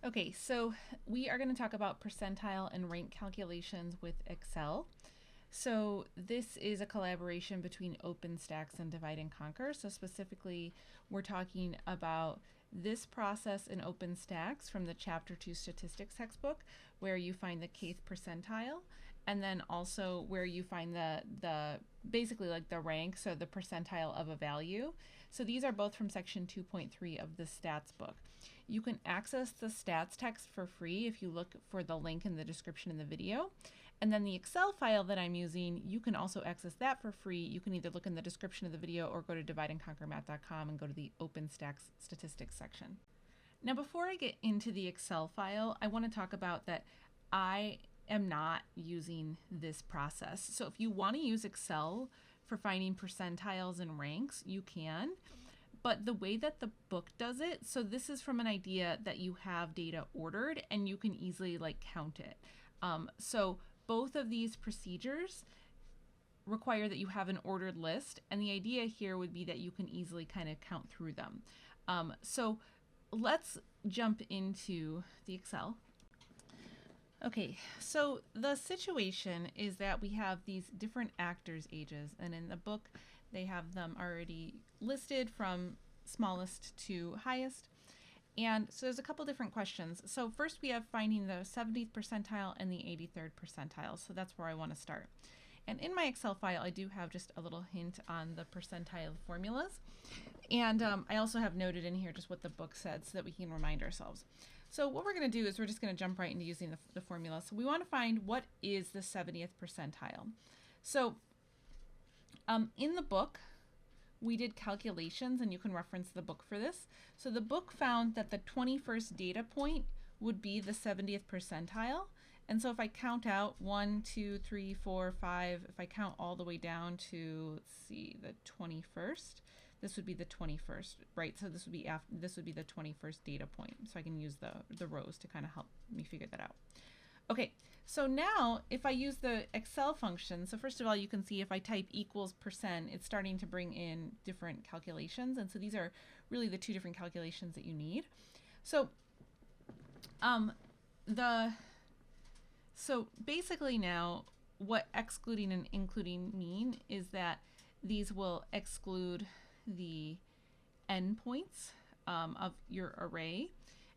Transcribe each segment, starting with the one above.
Okay, so we are going to talk about percentile and rank calculations with Excel. So this is a collaboration between OpenStax and Divide and Conquer. So specifically, we're talking about this process in OpenStax from the Chapter 2 Statistics textbook, where you find the kth percentile, and then also where you find the basically like the rank, so the percentile of a value. So these are both from section 2.3 of the stats book. You can access the stats text for free if you look for the link in the description in the video. And then the Excel file that I'm using, you can also access that for free. You can either look in the description of the video or go to divideandconquermath.com and go to the OpenStax statistics section. Now, before I get into the Excel file, I want to talk about that I am not using this process. So if you want to use Excel for finding percentiles and ranks, you can. But the way that the book does it, so this is from an idea that you have data ordered and you can easily like count it. So both of these procedures require that you have an ordered list, and the idea here would be that you can easily kind of count through them. So let's jump into the Excel. Okay, so the situation is that we have these different actors' ages, and in the book they have them already listed from smallest to highest. And so there's a couple different questions. So first we have finding the 70th percentile and the 83rd percentile. So that's where I want to start. And in my Excel file, I do have just a little hint on the percentile formulas. And I also have noted in here just what the book said so that we can remind ourselves. So what we're going to do is we're just going to jump right into using the formula. So we want to find what is the 70th percentile. So in the book, we did calculations, and you can reference the book for this. So the book found that the 21st data point would be the 70th percentile. And so if I count out 1, 2, 3, 4, 5, if I count all the way down to, let's see, the 21st, this would be the 21st, right? So this would be the 21st data point. So I can use the rows to kind of help me figure that out. Okay, so now if I use the Excel function, so first of all, you can see if I type equals percent, it's starting to bring in different calculations. And so these are really the two different calculations that you need. So so basically now what excluding and including mean is that these will exclude the endpoints of your array,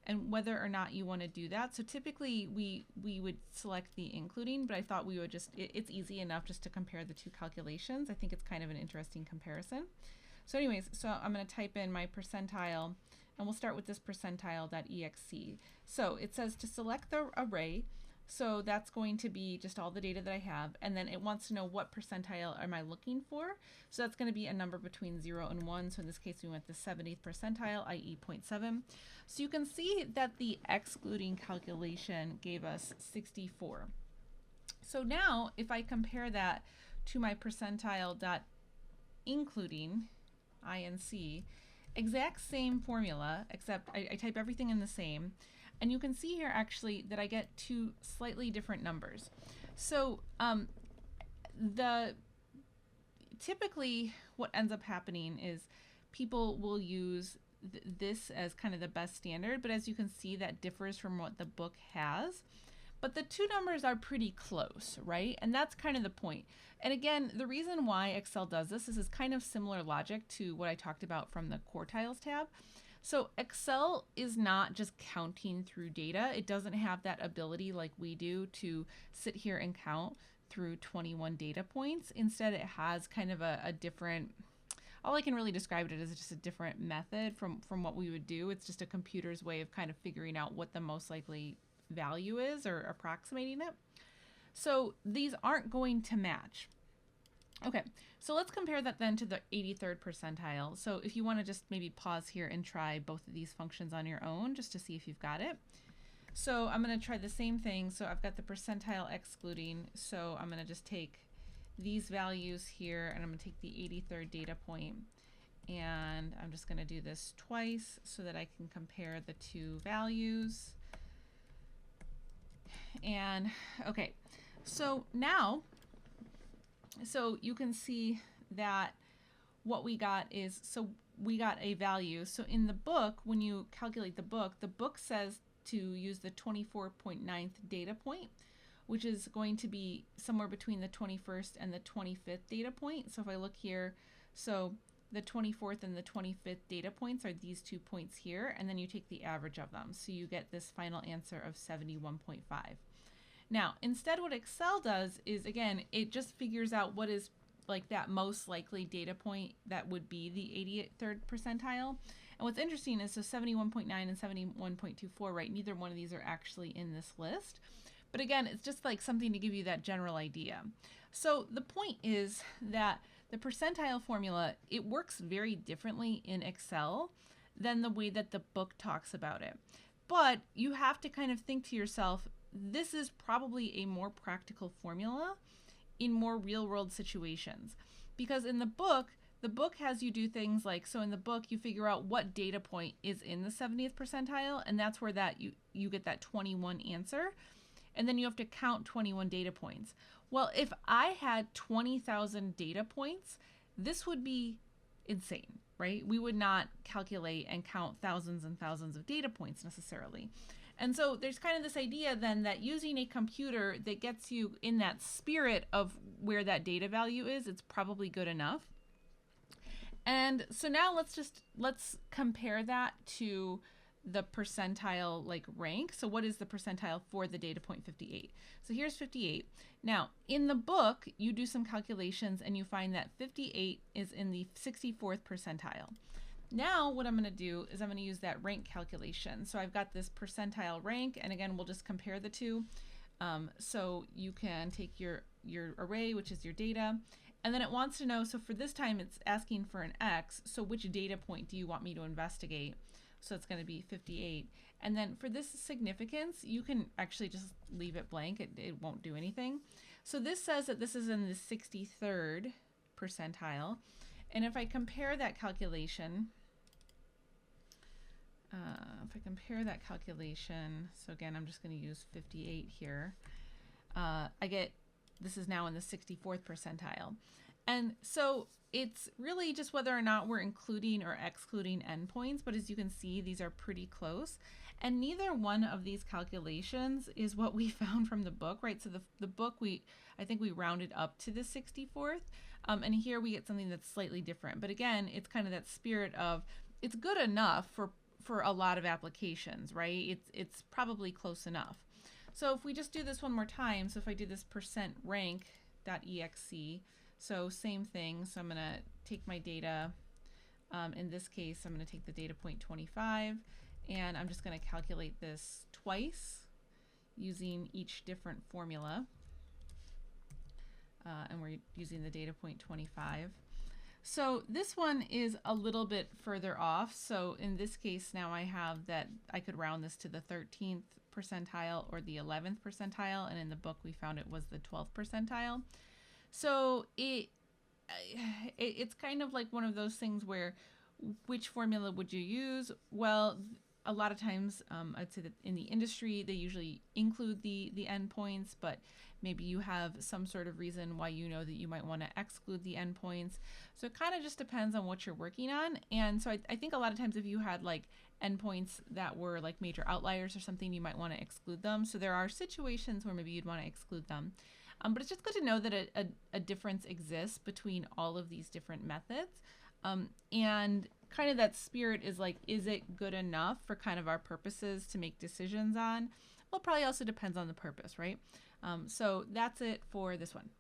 and whether or not you want to do that. So typically we would select the including, but I thought we would just, it's easy enough just to compare the two calculations. I think it's kind of an interesting comparison. So anyways, so I'm going to type in my percentile, and we'll start with this percentile.exe. So it says to select the array. So that's going to be just all the data that I have, and then it wants to know what percentile am I looking for. So that's going to be a number between 0 and 1. So in this case, we went the 70th percentile, i.e. 0.7. So you can see that the excluding calculation gave us 64. So now if I compare that to my percentile.including.INC, exact same formula, except I type everything in the same. And you can see here actually that I get two slightly different numbers. So typically what ends up happening is people will use this as kind of the best standard, but as you can see, that differs from what the book has. But the two numbers are pretty close, right? And that's kind of the point. And again, the reason why Excel does this is kind of similar logic to what I talked about from the quartiles tab. So Excel is not just counting through data. It doesn't have that ability like we do to sit here and count through 21 data points. Instead, it has kind of a different, all I can really describe it as just a different method from what we would do. It's just a computer's way of kind of figuring out what the most likely value is or approximating it. So these aren't going to match. Okay, so let's compare that then to the 83rd percentile. So if you want to just maybe pause here and try both of these functions on your own just to see if you've got it. So I'm going to try the same thing. So I've got the percentile excluding. So I'm going to just take these values here, and I'm going to take the 83rd data point, and I'm just going to do this twice so that I can compare the two values. And okay, so now, so you can see that what we got is, so we got a value. So in the book, when you calculate the book says to use the 24.9th data point, which is going to be somewhere between the 21st and the 25th data point. So if I look here, so the 24th and the 25th data points are these 2 points here, and then you take the average of them. So you get this final answer of 71.5. Now, instead what Excel does is, again, it just figures out what is like that most likely data point that would be the 83rd percentile. And what's interesting is so 71.9 and 71.24, right? Neither one of these are actually in this list. But again, it's just like something to give you that general idea. So the point is that the percentile formula, it works very differently in Excel than the way that the book talks about it. But you have to kind of think to yourself, this is probably a more practical formula in more real-world situations. Because in the book has you do things like, so in the book you figure out what data point is in the 70th percentile, and that's where that you get that 21 answer, and then you have to count 21 data points. Well, if I had 20,000 data points, this would be insane, right? We would not calculate and count thousands and thousands of data points necessarily. And so there's kind of this idea then that using a computer that gets you in that spirit of where that data value is, it's probably good enough. And so now let's compare that to the percentile like rank. So what is the percentile for the data point 58? So here's 58. Now in the book, you do some calculations and you find that 58 is in the 64th percentile. Now what I'm going to do is I'm going to use that rank calculation. So I've got this percentile rank, and again, we'll just compare the two. So you can take your array, which is your data, and then it wants to know, so for this time it's asking for an X, so which data point do you want me to investigate? So it's going to be 58. And then for this significance, you can actually just leave it blank. It won't do anything. So this says that this is in the 63rd percentile. And if I compare that calculation, so again, I'm just going to use 58 here. I get, this is now in the 64th percentile. And so it's really just whether or not we're including or excluding endpoints, but as you can see, these are pretty close. And neither one of these calculations is what we found from the book, right? So the book, I think we rounded up to the 64th, and here we get something that's slightly different. But again, it's kind of that spirit of, it's good enough for a lot of applications, right? It's probably close enough. So if we just do this one more time, so if I do this %rank.EXC, so same thing, so I'm going to take my data, in this case I'm going to take the data point 25, and I'm just going to calculate this twice using each different formula, and we're using the data point 25. So this one is a little bit further off, so in this case now I have that I could round this to the 13th percentile or the 11th percentile, and in the book we found it was the 12th percentile. So it's kind of like one of those things where, which formula would you use? Well, a lot of times I'd say that in the industry they usually include the endpoints, but maybe you have some sort of reason why you know that you might want to exclude the endpoints. So it kind of just depends on what you're working on. And so I think a lot of times if you had like endpoints that were like major outliers or something, you might want to exclude them. So there are situations where maybe you'd want to exclude them. But it's just good to know that a difference exists between all of these different methods. And kind of that spirit is like, is it good enough for kind of our purposes to make decisions on? Well, it probably also depends on the purpose, right? So that's it for this one.